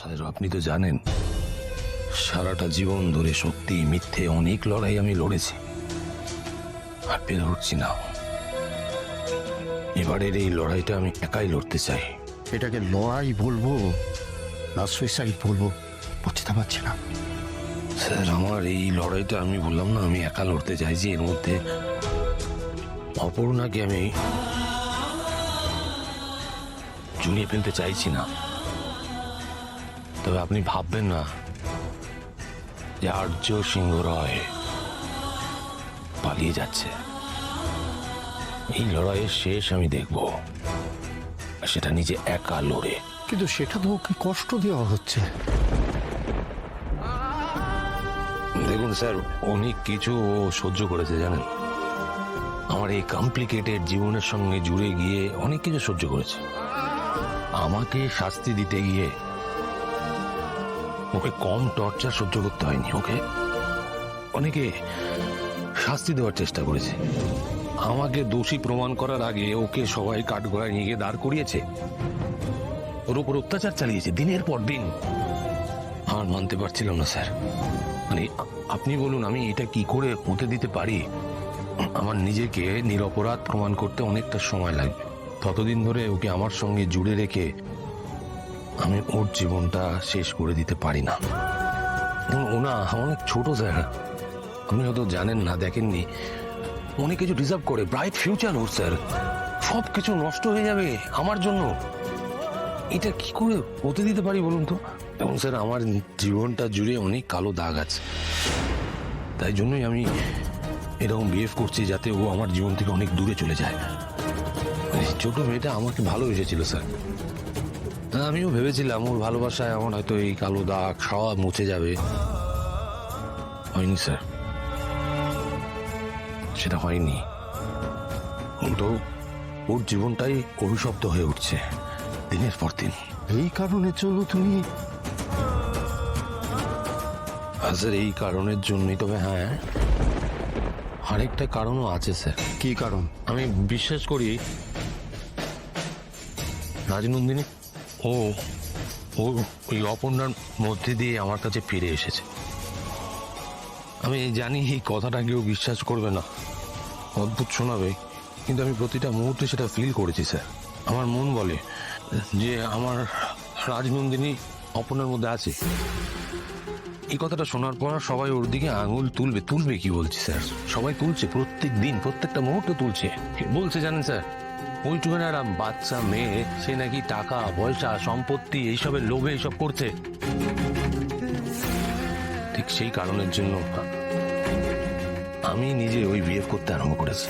Sir আপনি তো জানেন সারাটা জীবন ধরে সত্যি মিথ্যে অনেক লড়াই আমি লড়েছি, আর পেরে উঠছি না। এবারের এই লড়াইটা আমি একাই লড়তে চাই। এটাকে লড়াই বলবো না সুইসাইড বলবো বুঝতে পারছি না। স্যার আমার এই লড়াইটা আমি বললাম না আমি একা লড়তে চাইছি, এর মধ্যে অপর্ণাকে আমি জড়িয়ে ফেলতে চাইছি না। তবে আপনি ভাববেন না যে আর্য সিংহ রয় পালিয়ে যাচ্ছে। এই লড়াইয়ের শেষ আমি দেখব, আর সেটা নিজে একা লড়ে। কিন্তু সেটা তো ওকে কষ্ট দেওয়া হচ্ছে। দেখুন স্যার, অনেক কিছু ও সহ্য করেছে জানেন। আমার এই কমপ্লিকেটেড জীবনের সঙ্গে জুড়ে গিয়ে অনেক কিছু সহ্য করেছে। আমাকে শাস্তি দিতে গিয়ে ওকে কম টর্চার সহ্য করতে হয়নি। ওকে অনেকে শাস্তি দেওয়ার চেষ্টা করেছে। আমাকে দোষী প্রমাণ করার আগে ওকে সবাই কাঠগড়ায় নিয়ে গিয়ে দাঁড় করিয়েছে, ওর উপর অত্যাচার চালিয়েছে দিনের পর দিন। আর মানতে পারছিলাম না স্যার। মানে আপনি বলুন আমি এটা কি করে হতে দিতে পারি? আমার নিজেকে নিরপরাধ প্রমাণ করতে অনেকটা সময় লাগবে। ততদিন ধরে ওকে আমার সঙ্গে জুড়ে রেখে আমি ওর জীবনটা শেষ করে দিতে পারি না। ও না অনেক ছোট স্যার, আপনি হয়তো জানেন না, দেখেননি। অনেক কিছু ডিজার্ভ করে, ব্রাইট ফিউচার ওর স্যার। সব কিছু নষ্ট হয়ে যাবে আমার জন্য। এটা কি করে হতে দিতে পারি বলুন তো? এবং স্যার আমার জীবনটা জুড়ে অনেক কালো দাগ আছে, তাই জন্যই আমি এরকম বিহেভ করছি যাতে ও আমার জীবন থেকে অনেক দূরে চলে যায়। ছোট মেয়েটা আমাকে ভালোবেসেছিল স্যার, আমিও ভেবেছিলাম ওর ভালোবাসায় আমার হয়তো এই কালো দাগ সব মুছে যাবে। হয়নি স্যার, সেটা হয়নি। উল্টো ওর জীবনটাই অভিশপ্ত হয়ে উঠছে দিনের পর দিন। এই কারণের জন্য তুমি? স্যার এই কারণের জন্যই। তবে হ্যাঁ, আরেকটা কারণও আছে স্যার। কি কারণ? আমি বিশ্বাস করি রাজনন্দিনী ও ওই অপর্ণার মধ্যে দিয়ে আমার কাছে ফিরে এসেছে। আমি জানি এই কথাটা কেউ বিশ্বাস করবে না, অদ্ভুত শোনাবে, কিন্তু আমি প্রতিটা মুহূর্তে সেটা ফিল করেছি স্যার। আমার মন বলে যে আমার রাজনন্দিনী অপর্ণার মধ্যে আছে। এই কথাটা শোনার পর সবাই ওর দিকে আঙুল তুলবে কি বলছি স্যার, সবাই তুলছে, প্রত্যেক দিন প্রত্যেকটা মুহূর্তে তুলছে। বলছে জানেন স্যার, ওইটুখানে একটা বাচ্চা মেয়ে, সে নাকি টাকা পয়সা সম্পত্তি এইসবের লোভে এইসব করছে। ঠিক সেই কারণের জন্য আমি নিজে ওই বিহেভ করতে আরম্ভ করেছি।